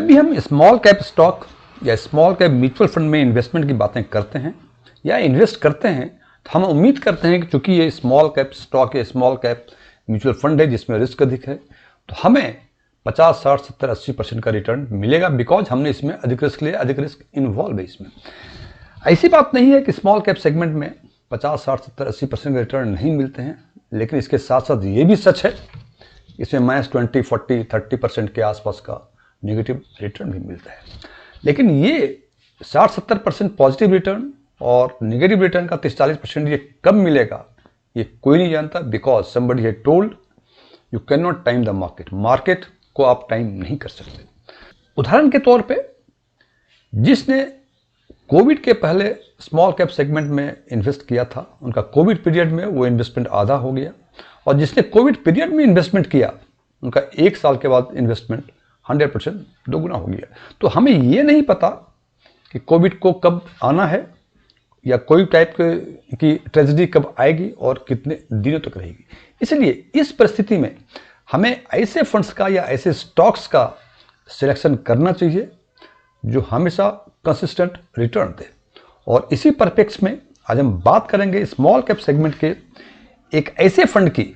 जब भी हम स्मॉल कैप स्टॉक या स्मॉल कैप म्यूचुअल फंड में इन्वेस्टमेंट की बातें करते हैं या इन्वेस्ट करते हैं तो हम उम्मीद करते हैं कि चूंकि ये स्मॉल कैप स्टॉक या स्मॉल कैप म्यूचुअल फंड है जिसमें रिस्क अधिक है तो हमें 50, 60, 70, 80% का रिटर्न मिलेगा, बिकॉज हमने इसमें अधिक रिस्क लिया, अधिक रिस्क इन्वॉल्व है इसमें। ऐसी बात नहीं है कि स्मॉल कैप सेगमेंट में 50, 60, 70, 80% के रिटर्न नहीं मिलते हैं, लेकिन इसके साथ साथ ये भी सच है इसमें -20, 40, 30% के आसपास का नेगेटिव रिटर्न भी मिलता है। लेकिन ये 60-70% पॉजिटिव रिटर्न और नेगेटिव रिटर्न का 30-40% ये कब मिलेगा ये कोई नहीं जानता, because somebody had told you can not time the market. Market को आप टाइम नहीं कर सकते। उदाहरण के तौर पे जिसने कोविड के पहले स्मॉल कैप सेगमेंट में इन्वेस्ट किया था उनका कोविड पीरियड में वो इन्वेस्टमेंट आधा हो गया, और जिसने कोविड पीरियड में इन्वेस्टमेंट किया उनका 1 साल के बाद इन्वेस्टमेंट 100% दोगुना हो गया। तो हमें ये नहीं पता कि कोविड को कब आना है या कोई टाइप की ट्रेजेडी कब आएगी और कितने दिनों तक रहेगी। इसलिए इस परिस्थिति में हमें ऐसे फंड्स का या ऐसे स्टॉक्स का सिलेक्शन करना चाहिए जो हमेशा कंसिस्टेंट रिटर्न दे। और इसी परिप्रेक्ष्य में आज हम बात करेंगे स्मॉल कैप सेगमेंट के एक ऐसे फंड की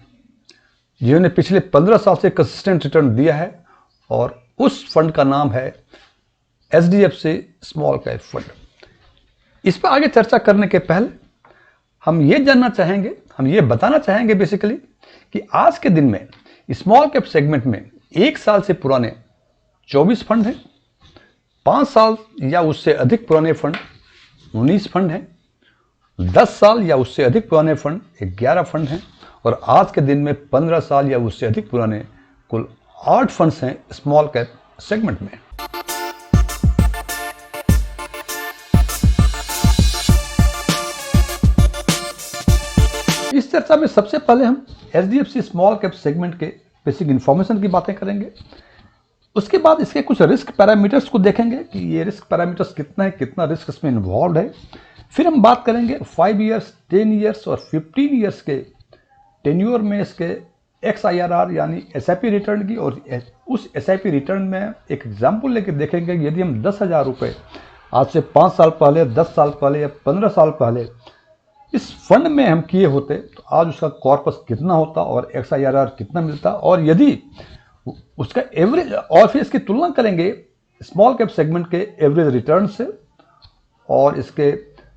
जिन्होंने पिछले 15 साल से कंसिस्टेंट रिटर्न दिया है, और उस फंड का नाम है HDFC स्मॉल कैप फंड। इस पर आगे चर्चा करने के पहले हम ये जानना चाहेंगे, हम ये बताना चाहेंगे बेसिकली कि आज के दिन में स्मॉल कैप सेगमेंट में 1 साल से पुराने 24 फंड हैं, 5 साल या उससे अधिक पुराने फंड 19 फंड हैं, 10 साल या उससे अधिक पुराने फंड 11 फंड हैं, और आज के दिन में 15 साल या उससे अधिक पुराने कुल 8 फंड्स हैं स्मॉल कैप सेगमेंट में। इस चर्चा में सबसे पहले हम HDFC स्मॉल कैप सेगमेंट के बेसिक इंफॉर्मेशन की बातें करेंगे। उसके बाद इसके कुछ रिस्क पैरामीटर्स को देखेंगे कि ये रिस्क पैरामीटर्स कितना है, कितना रिस्क इसमें इन्वॉल्व है। फिर हम बात करेंगे 5 ईयर्स, 10 ईयर्स और 15 ईयर्स के टेन्योर में इसके XIRR यानी SIP रिटर्न की, और उस SIP रिटर्न में एक एग्जाम्पल लेके देखेंगे कि यदि हम 10,000 रुपये आज से 5 साल पहले, 10 साल पहले या 15 साल पहले इस फंड में हम किए होते तो आज उसका कॉर्पस कितना होता और XIRR कितना मिलता, और यदि उसका एवरेज, और फिर इसकी तुलना करेंगे स्मॉल कैप सेगमेंट के एवरेज रिटर्न से और इसके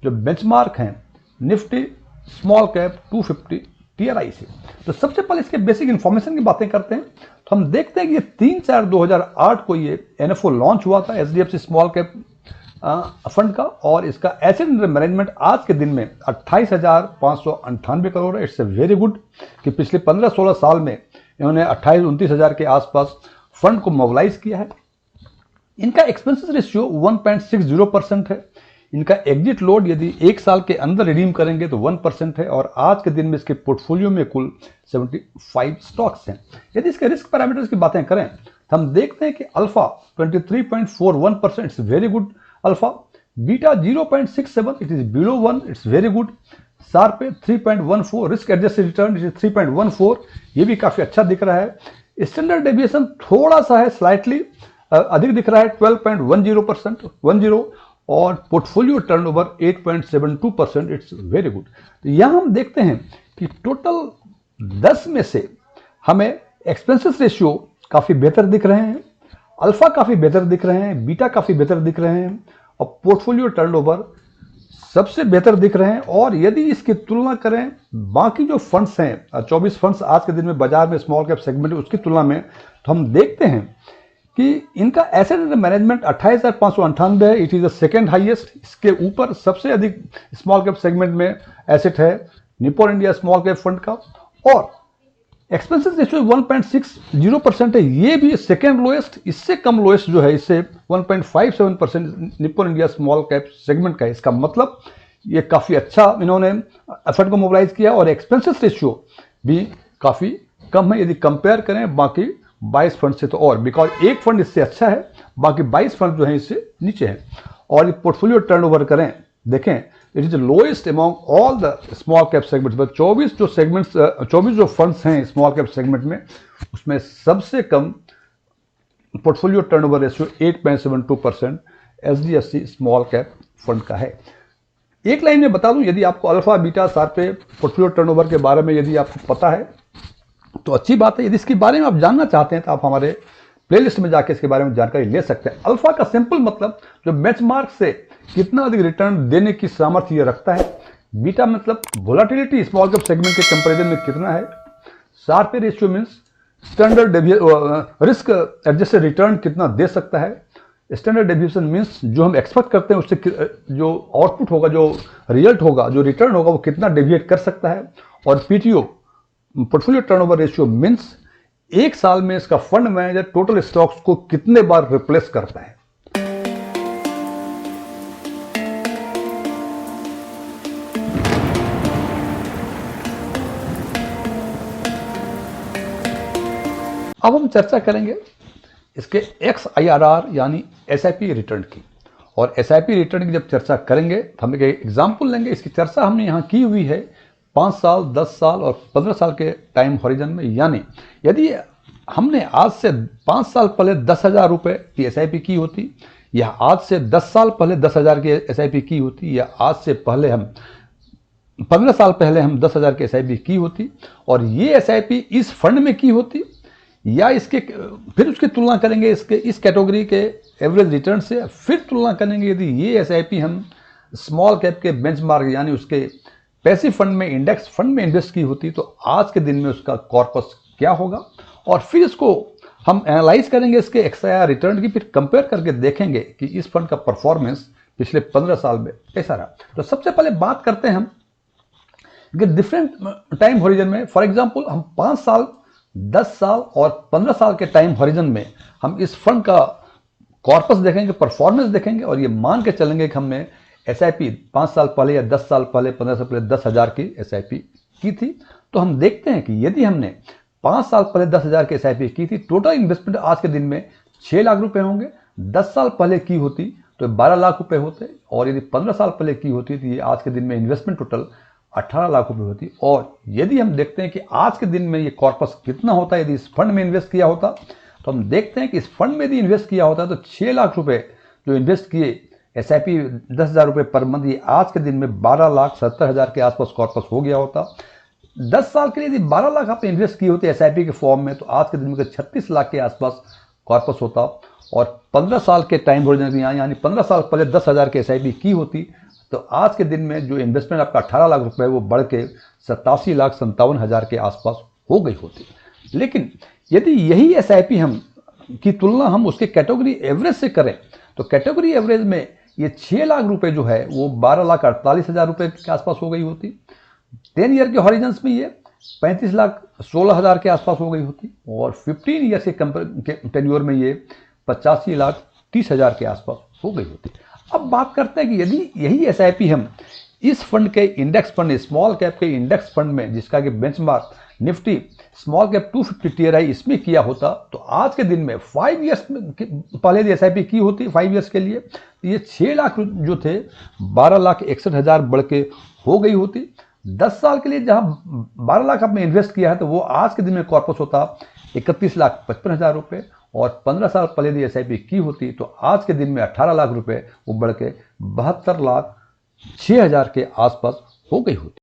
जो बेंचमार्क हैं निफ्टी स्मॉल कैप 250 TRI से। तो सबसे पहले इसके बेसिक इंफॉर्मेशन की बातें करते हैं। तो हम देखते हैं कि ये 3/4/2008 को ये NFO लॉन्च हुआ था HDFC स्मॉल कैप फंड का, और इसका एसेट अंडर मैनेजमेंट आज के दिन में 28,598 करोड़ है। इट्स ए वेरी गुड कि पिछले 15-16 साल में इन्होंने 28-29 हज़ार के आसपास फंड को मोबिलाइज किया है। इनका एक्सपेंसेस रेशियो 1.60% है। इनका एग्जिट लोड यदि 1 साल के अंदर रिडीम करेंगे तो 1% है, और आज के दिन में इसके पोर्टफोलियो में कुल 75 स्टॉक्स हैं। यदि इसके रिस्क पैरामीटर्स की बातें करें तो हम देखते हैं कि alpha 23.41%, it's very good alpha, beta 0.67, it is below 1, it's very good, sharp 3.14, risk adjusted return it is 3.14, ये भी काफी अच्छा दिख रहा है। स्टैंडर्ड डेविएशन थोड़ा सा है, स्लाइटली अधिक दिख रहा है 12.10%, 10, और portfolio turnover 8.72%, it's very good. तो यहां हम देखते हैं कि टोटल 10 में से हमें एक्सपेंसेस रेशियो काफी बेहतर दिख रहे हैं, अल्फा काफी बेहतर दिख रहे हैं, बीटा काफी बेहतर दिख रहे हैं, और पोर्टफोलियो टर्नओवर सबसे बेहतर दिख रहे हैं। और यदि इसकी तुलना करें बाकी जो फंड्स हैं, 24 फंड्स आज के दिन में बाजार में स्मॉल कैप सेगमेंट उसकी तुलना में, तो हम देखते हैं कि इनका एसेट अंडर मैनेजमेंट 28,598 है, it is the second highest. इसके ऊपर सबसे अधिक स्मॉल कैप सेगमेंट में एसेट है Nippon India small cap fund का, और एक्सपेंसेस रेशियो 1.60% है, ये भी सेकेंड लोएस्ट। इससे कम लोएस्ट जो है इससे 1.57% Nippon India small cap segment का है। इसका मतलब ये काफ़ी अच्छा इन्होंने एफर्ट को मोबिलाइज किया, और एक्सपेंसेस रेशियो भी काफ़ी कम है यदि कंपेयर करें बाकी 22 फंड से, तो और बिकॉज एक फंड इससे अच्छा है, बाकी 22 फंड जो है इससे नीचे हैं। और ये पोर्टफोलियो टर्नओवर करें, देखें it is lowest among all the small cap segments. 24 जो फंड्स हैं स्मॉल कैप सेगमेंट में उसमें सबसे कम portfolio turnover ratio 8.72% HDFC small cap fund का है। एक लाइन में बता दूं, यदि आपको alpha beta Sharpe portfolio turnover के बारे में यदि आपको पता है तो अच्छी बात है। यदि इसके बारे में आप जानना चाहते हैं तो आप हमारे प्लेलिस्ट में जाके इसके बारे में जानकारी ले सकते हैं। अल्फा का सिंपल मतलब जो बेंचमार्क से कितना अधिक रिटर्न देने की सामर्थ्य ये रखता है। बीटा मतलब वोलेटिलिटी स्मॉल कैप सेगमेंट के कंपैरिजन में कितना है। Sharpe ratio means standard risk adjusted return कितना दे सकता है। स्टैंडर्ड डेविएशन मींस जो हम एक्सपेक्ट करते हैं उससे जो आउटपुट होगा, जो रिजल्ट होगा, जो रिटर्न होगा वो कितना डेविएट कर सकता है। और PTO portfolio turnover ratio means एक साल में इसका फंड मैनेजर टोटल स्टॉक्स को कितने बार रिप्लेस करता है। अब हम चर्चा करेंगे इसके XIRR यानी एसआईपी रिटर्न की। और एसआईपी रिटर्न की जब चर्चा करेंगे तो हम एक एग्जाम्पल लेंगे। इसकी चर्चा हमने यहाँ की हुई है 5 साल, 10 साल और 15 साल के टाइम हॉरिजन में। यानी यदि हमने आज से 5 साल पहले 10,000 रुपये की एसआईपी की होती, या आज से 10 साल पहले 10,000 की एसआईपी की होती, या आज से पहले हम 15 साल पहले हम 10,000 की एसआईपी की होती, और ये एसआईपी इस फंड में की होती, या इसके फिर उसकी तुलना करेंगे इसके इस कैटेगरी के एवरेज रिटर्न से, फिर तुलना करेंगे यदि ये एसआईपी हम स्मॉल कैप के बेंचमार्क यानी उसके पैसिव फंड में, इंडेक्स फंड में इन्वेस्ट की होती, तो आज के दिन में उसका कॉर्पस क्या होगा। और फिर इसको हम एनालाइज करेंगे इसके XIRR रिटर्न की, फिर कंपेयर करके देखेंगे कि इस फंड का परफॉर्मेंस पिछले 15 साल में कैसा रहा। तो सबसे पहले बात करते हैं हम कि डिफरेंट टाइम हॉरिजन में, फॉर एग्जांपल हम 5 साल, 10 साल और 15 साल के टाइम हॉरिजन में हम इस फंड का कॉर्पस देखेंगे, परफॉर्मेंस देखेंगे, और ये मान के चलेंगे कि हमने एसआईपी 5 साल पहले या 10 साल पहले, 15 साल पहले 10,000 की एसआईपी की थी। तो हम देखते हैं कि यदि हमने 5 साल पहले 10,000 की एसआईपी की थी, टोटल इन्वेस्टमेंट आज के दिन में 6 लाख रुपए होंगे। 10 साल पहले की होती तो 12 लाख रुपए होते, और यदि 15 साल पहले की होती तो ये आज के दिन में इन्वेस्टमेंट टोटल 18 लाख रुपए होती। और यदि हम देखते हैं कि आज के दिन में ये कॉर्पस कितना होता है, यदि इस फंड में इन्वेस्ट किया होता, तो हम देखते हैं कि इस फंड में यदि इन्वेस्ट किया होता तो 6 लाख रुपए जो इन्वेस्ट किए एसआईपी 10,000 रुपये पर मंथ, ये आज के दिन में 12,70,000 के आसपास कॉर्पस हो गया होता। 10 साल के लिए यदि 12 लाख आप इन्वेस्ट किए होते एसआईपी के फॉर्म में, तो आज के दिन में 36 लाख के आसपास कॉर्पस होता। और 15 साल के टाइम हॉरिजन यानी 15 साल पहले 10,000 की एसआईपी की होती, तो आज के दिन में जो इन्वेस्टमेंट आपका 18 लाख रुपए वो बढ़ के 87,57,000 के आसपास हो गई होती। लेकिन यदि यही एसआईपी हम की तुलना हम उसके कैटेगरी एवरेज से करें, तो कैटेगरी एवरेज में ये 6 लाख रुपए जो है वो 12,48,000 रुपए के आसपास हो गई होती। 10 ईयर के हॉरिजन में ये 35,16,000 के आसपास हो गई होती, और 15 ईयर के टेन्योर में ये 85,30,000 के आसपास हो गई होती। अब बात करते हैं कि यदि यही एसआईपी हम इस फंड के इंडेक्स फंड, स्मॉल कैप के इंडेक्स फंड में, जिसका कि benchmark Nifty small cap 250 TRI इसमें किया होता, तो आज के दिन में 5 ईयर्स पहले यदि एसआईपी की होती 5 ईयर्स के लिए, तो ये 6 लाख जो थे 12,61,000 बढ़ के हो गई होती। 10 साल के लिए जहां 12 लाख आपने इन्वेस्ट किया है, तो वो आज के दिन में कॉर्पस होता 31,55,000 रुपये, और 15 साल पहले यदि एसआईपी की होती तो आज के दिन में 18 लाख रुपए वो बढ़ के 72,06,000 के आसपास हो गई होती।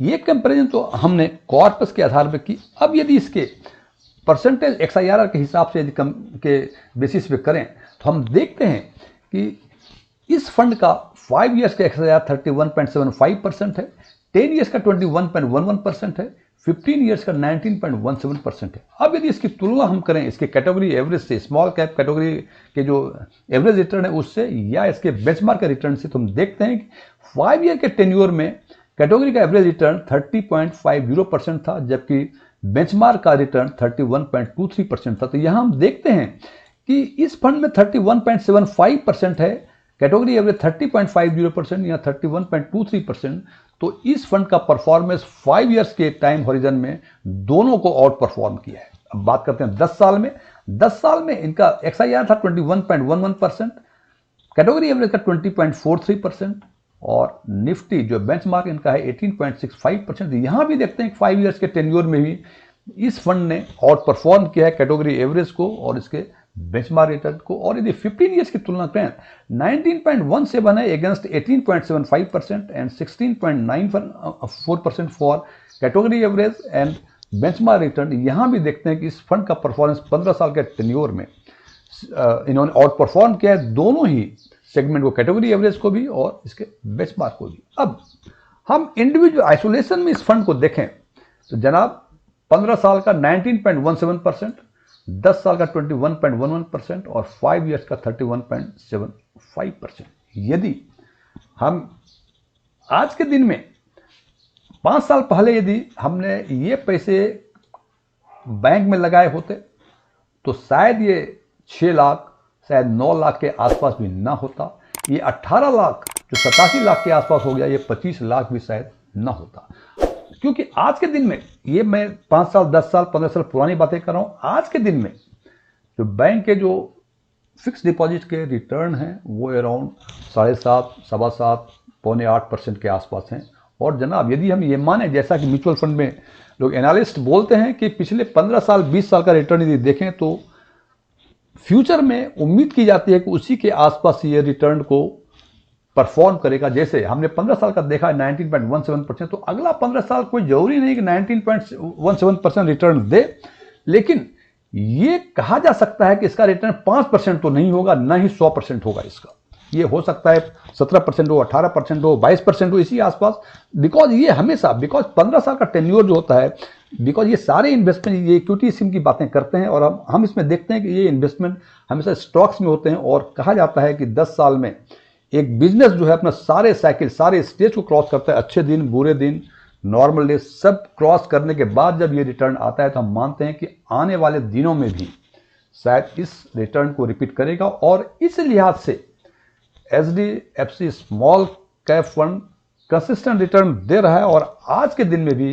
ये कंपैरिजन तो हमने कॉर्पस के आधार पर की। अब यदि इसके परसेंटेज XIRR के हिसाब से यदि कम के बेसिस पे करें, तो हम देखते हैं कि इस फंड का 5 ईयर्स का XIRR 31.75% है, 10 ईयर्स का 21.11% है, 15 ईयर्स का 19.17% है। अब यदि इसकी तुलना हम करें इसके कैटेगरी एवरेज से, स्मॉल कैप कैटेगरी के जो एवरेज रिटर्न है उससे, या इसके बेंचमार्क के रिटर्न से, तो हम देखते हैं कि 5 ईयर के टेन्योर में कैटेगरी का एवरेज रिटर्न 30.50% था, जबकि बेंचमार्क का रिटर्न 31.23% था। तो यहां हम देखते हैं कि इस फंड में 31.75% है, कैटेगरी एवरेज 30.50% या 31.23%। तो इस फंड का परफॉर्मेंस 5 ईयर्स के टाइम हॉरिजन में दोनों को आउट परफॉर्म किया है। अब बात करते हैं 10 साल में। 10 साल में इनका XIRR था 21.11%, कैटेगरी एवरेज का 20.43%, और निफ्टी जो बेंचमार्क इनका है 18.65%। यहाँ भी देखते हैं कि 5 ईयर्स के टेन्योर में भी इस फंड ने आउट परफॉर्म किया है कैटेगरी एवरेज को और इसके बेंचमार्क रिटर्न को। और यदि 15 ईयर्स की तुलना करें 19.17 है against 18.75% and 16.94% for category average and benchmark return. यहाँ भी देखते हैं कि इस फंड का परफॉर्मेंस 15 साल के टेन्योर में इन्होंने आउट परफॉर्म किया है दोनों ही सेगमेंट को, कैटेगरी एवरेज को भी और इसके बेंचमार्क को भी। अब हम इंडिविजुअल आइसोलेशन में इस फंड को देखें तो जनाब 15 साल का 19.17%, 10 साल का 21.11% और 5 ईयर्स का 31.75%। यदि हम आज के दिन में 5 साल पहले यदि हमने ये पैसे बैंक में लगाए होते तो शायद ये 6 लाख शायद 9 लाख के आसपास भी ना होता, ये 18 लाख जो 87 लाख के आसपास हो गया, ये 25 लाख भी शायद ना होता। क्योंकि आज के दिन में, ये मैं 5 साल 10 साल 15 साल पुरानी बातें कर रहा हूँ, आज के दिन में जो बैंक के जो फिक्स डिपॉजिट के रिटर्न हैं वो अराउंड 7.5 7.25 पौने 8% के आसपास हैं। और जनाब यदि हम ये माने जैसा कि म्यूचुअल फंड में लोग एनालिस्ट बोलते हैं कि पिछले 15 साल 20 साल का रिटर्न यदि देखें तो फ्यूचर में उम्मीद की जाती है कि उसी के आसपास ये रिटर्न को परफॉर्म करेगा। जैसे हमने 15 साल का देखा 19.17%, तो अगला 15 साल कोई जरूरी नहीं कि 19.17% रिटर्न दे, लेकिन ये कहा जा सकता है कि इसका रिटर्न 5% तो नहीं होगा, ना ही 100% होगा। इसका ये हो सकता है 17% हो, 18% हो, 22% हो, इसी आसपास। बिकॉज ये हमेशा 15 साल का टेन्योर जो होता है, बिकॉज ये सारे इन्वेस्टमेंट ये इक्विटी स्कीम की बातें करते हैं और हम इसमें देखते हैं कि ये इन्वेस्टमेंट हमेशा स्टॉक्स में होते हैं। और कहा जाता है कि 10 साल में एक बिजनेस जो है अपना सारे साइकिल सारे स्टेज को क्रॉस करता है, अच्छे दिन बुरे दिन नॉर्मल डे सब क्रॉस करने के बाद जब ये रिटर्न आता है तो हम मानते हैं कि आने वाले दिनों में भी शायद इस रिटर्न को रिपीट करेगा। और इस लिहाज से HDFC small cap fund consistent return दे रहा है और आज के दिन में भी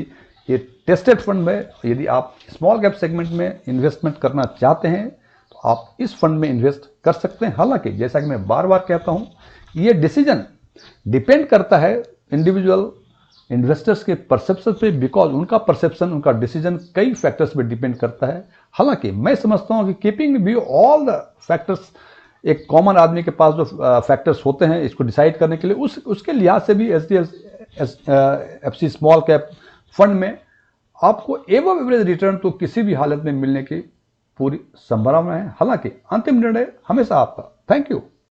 ये टेस्टेड फंड में यदि आप स्मॉल कैप सेगमेंट में इन्वेस्टमेंट करना चाहते हैं तो आप इस फंड में इन्वेस्ट कर सकते हैं। हालांकि जैसा कि मैं बार बार कहता हूं, ये डिसीजन डिपेंड करता है इंडिविजुअल इन्वेस्टर्स के परसेप्शन पे, बिकॉज उनका परसेप्शन उनका डिसीजन कई फैक्टर्स पे डिपेंड करता है। हालांकि मैं समझता हूं कि keeping view all the factors, एक कॉमन आदमी के पास जो फैक्टर्स होते हैं इसको डिसाइड करने के लिए, उसके लिहाज से भी HDFC स्मॉल कैप फंड में आपको एवं एवरेज रिटर्न तो किसी भी हालत में मिलने की पूरी संभावना है। हालांकि अंतिम निर्णय हमेशा आपका। Thank you.